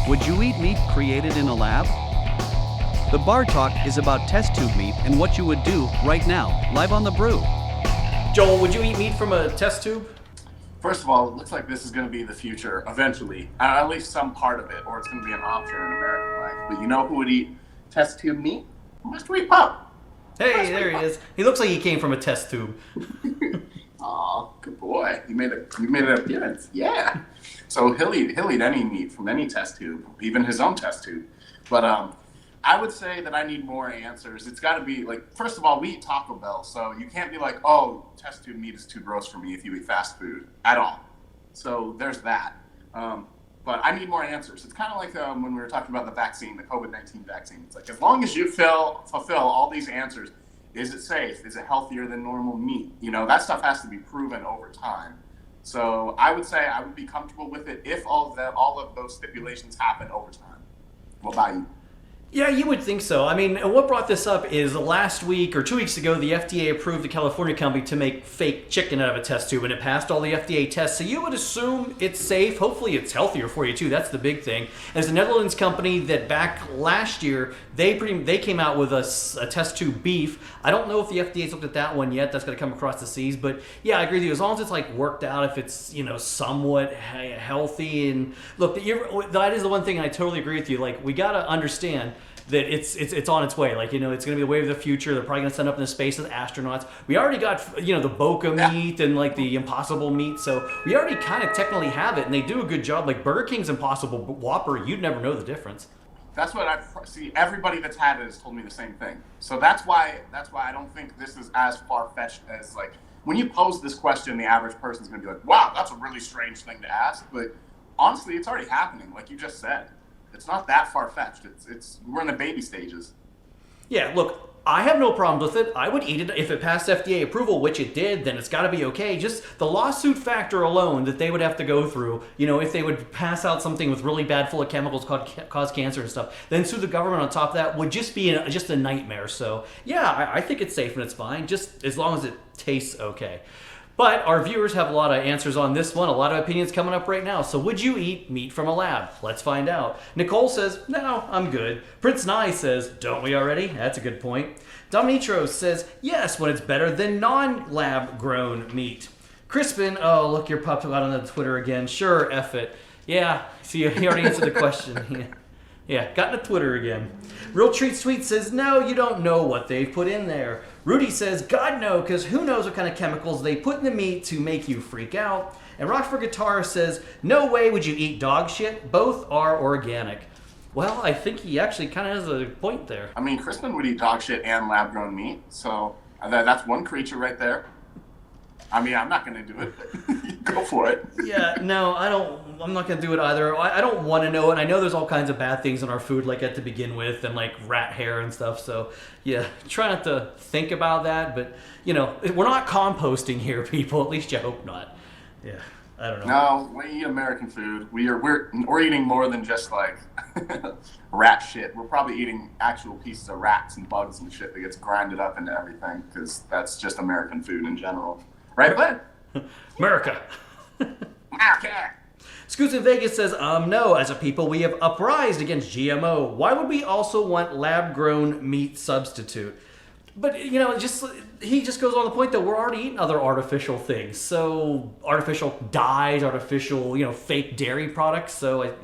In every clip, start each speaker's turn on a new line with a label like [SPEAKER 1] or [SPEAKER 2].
[SPEAKER 1] Would you eat meat created in a lab? The Bar Talk is about test tube meat and what you would do right now, live on the Brew.
[SPEAKER 2] Joel, would you eat meat from a test tube?
[SPEAKER 3] First of all, it looks like this is going to be the future eventually, at least some part of it, or it's going to be an option in American life. But you know who would eat test tube meat? Mystery Pup.
[SPEAKER 2] Hey, there he is. He looks like he came from a test tube.
[SPEAKER 3] Aw, good boy. You made an appearance. Yeah. So he'll eat any meat from any test tube, even his own test tube. But I would say that I need more answers. It's got to be like, first of all, we eat Taco Bell, so you can't be like, oh, test tube meat is too gross for me if you eat fast food at all. So there's that. But I need more answers. It's kind of like when we were talking about the vaccine, the COVID-19 vaccine. It's like, as long as you fulfill all these answers, is it safe? Is it healthier than normal meat? You know, that stuff has to be proven over time. So I would say I would be comfortable with it if all of those stipulations happen over time. What about you?
[SPEAKER 2] Yeah, you would think so. I mean, what brought this up is last week or 2 weeks ago, the FDA approved a California company to make fake chicken out of a test tube, and it passed all the FDA tests. So you would assume it's safe. Hopefully it's healthier for you, too. That's the big thing. And it's a Netherlands company that back last year, they came out with a test tube beef. I don't know if the FDA's looked at that one yet. That's going to come across the seas. But yeah, I agree with you. As long as it's like worked out, if it's, somewhat healthy. And look, that is the one thing I totally agree with you. Like, we got to understand that it's on its way. Like, it's going to be the wave of the future. They're probably going to send up into space as astronauts. We already got, the Boca meat and like the Impossible meat. So we already kind of technically have it, and they do a good job. Like Burger King's Impossible Whopper, you'd never know the difference.
[SPEAKER 3] That's what I see. Everybody that's had it has told me the same thing. So that's why I don't think this is as far-fetched as, like, when you pose this question, the average person's going to be like, wow, that's a really strange thing to ask. But honestly, it's already happening, like you just said. It's not that far-fetched. We're in the baby stages.
[SPEAKER 2] Yeah, look, I have no problems with it. I would eat it if it passed FDA approval, which it did. Then it's got to be okay. Just the lawsuit factor alone that they would have to go through. If they would pass out something with really bad, full of chemicals, cause cancer and stuff, then sue the government on top of that would just be just a nightmare. So yeah, I think it's safe and it's fine, just as long as it tastes okay. But our viewers have a lot of answers on this one, a lot of opinions coming up right now. So would you eat meat from a lab? Let's find out. Nicole says, no, I'm good. Prince Nye says, don't we already? That's a good point. Dominitro says, yes, when it's better than non-lab grown meat. Crispin, oh, look, your pup got on the Twitter again. Sure, F it. Yeah, see, he already answered the question. Yeah, got into Twitter again. Real Treat Sweet says, no, you don't know what they've put in there. Rudy says, God, no, because who knows what kind of chemicals they put in the meat to make you freak out. And Rock for Guitar says, no way would you eat dog shit. Both are organic. Well, I think he actually kind of has a point there.
[SPEAKER 3] I mean, Crispin would eat dog shit and lab-grown meat, so that's one creature right there. I mean, I'm not going to do it, but go for it.
[SPEAKER 2] Yeah, no, I'm not going to do it either. I don't want to know it. I know there's all kinds of bad things in our food, like to begin with, and like rat hair and stuff. So yeah, try not to think about that. But, we're not composting here, people. At least you hope not. Yeah, I don't know.
[SPEAKER 3] No, we eat American food. We're eating more than just like rat shit. We're probably eating actual pieces of rats and bugs and shit that gets grinded up into everything, because that's just American food in general. Right, Glenn?
[SPEAKER 2] America.
[SPEAKER 3] America.
[SPEAKER 2] Scoots in Vegas says, no, as a people, we have uprised against GMO. Why would we also want lab-grown meat substitute? But, he just goes on the point that we're already eating other artificial things. So, artificial dyes, artificial, fake dairy products. So,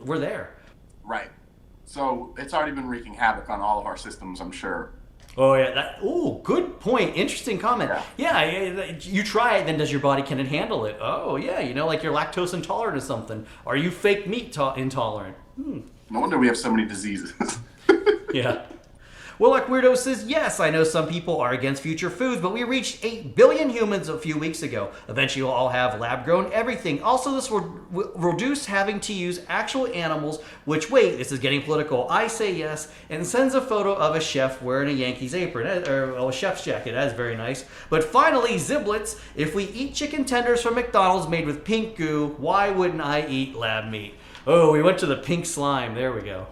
[SPEAKER 2] we're there.
[SPEAKER 3] Right. So, it's already been wreaking havoc on all of our systems, I'm sure.
[SPEAKER 2] Oh, yeah. Good point. Interesting comment. Yeah, you try it, then does your body, can it handle it? Oh, yeah, like you're lactose intolerant or something. Are you fake meat intolerant?
[SPEAKER 3] No wonder we have so many diseases.
[SPEAKER 2] Yeah. Willock Weirdo says, yes, I know some people are against future foods, but we reached 8 billion humans a few weeks ago. Eventually we'll all have lab-grown everything. Also, this will reduce having to use actual animals, which, wait, this is getting political. I say yes, and sends a photo of a chef wearing a Yankees apron, or a chef's jacket. That is very nice. But finally, Ziblets, if we eat chicken tenders from McDonald's made with pink goo, why wouldn't I eat lab meat? Oh, we went to the pink slime. There we go.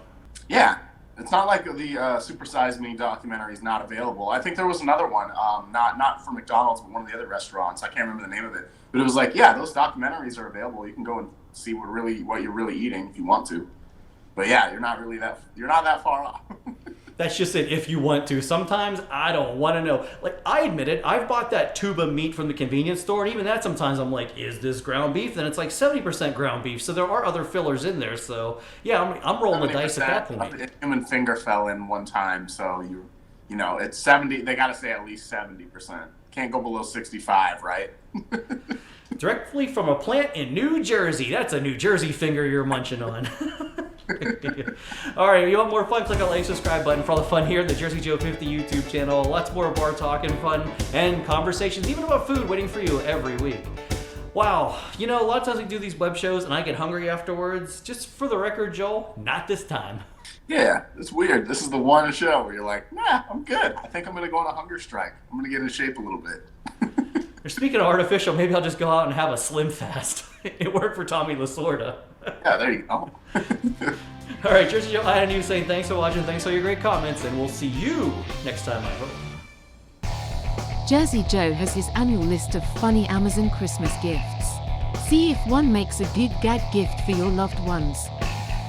[SPEAKER 3] Yeah. It's not like the Super Size Me documentary is not available. I think there was another one, not for McDonald's, but one of the other restaurants. I can't remember the name of it. But it was like, yeah, those documentaries are available. You can go and see what you're really eating if you want to. But yeah, you're not that far off.
[SPEAKER 2] That's just it if you want to. Sometimes I don't want to know. Like, I admit it, I've bought that tube of meat from the convenience store, and even that sometimes I'm like, is this ground beef? Then it's like 70% ground beef, so there are other fillers in there. So yeah, I'm rolling the dice at that point.
[SPEAKER 3] A human finger fell in one time, so you know, it's 70. They got to say at least 70%. Can't go below 65, right?
[SPEAKER 2] Directly from a plant in New Jersey. That's a New Jersey finger you're munching on. All right, you want more fun? Click on the like, subscribe button for all the fun here, the Jersey Joe 50 YouTube channel. Lots more bar talk and fun and conversations, even about food, waiting for you every week. Wow, you know, a lot of times we do these web shows and I get hungry afterwards. Just for the record, Joel, not this time.
[SPEAKER 3] Yeah, it's weird. This is the one show where you're like, nah, I'm good. I think I'm going to go on a hunger strike. I'm going to get in shape a little bit.
[SPEAKER 2] Speaking of artificial, maybe I'll just go out and have a slim fast. It worked for Tommy Lasorda.
[SPEAKER 3] Yeah, there you go.
[SPEAKER 2] All right, Jersey Joe, I had you saying thanks for watching, thanks for your great comments, and we'll see you next time, I hope.
[SPEAKER 4] Jersey Joe has his annual list of funny Amazon Christmas gifts. See if one makes a good gag gift for your loved ones.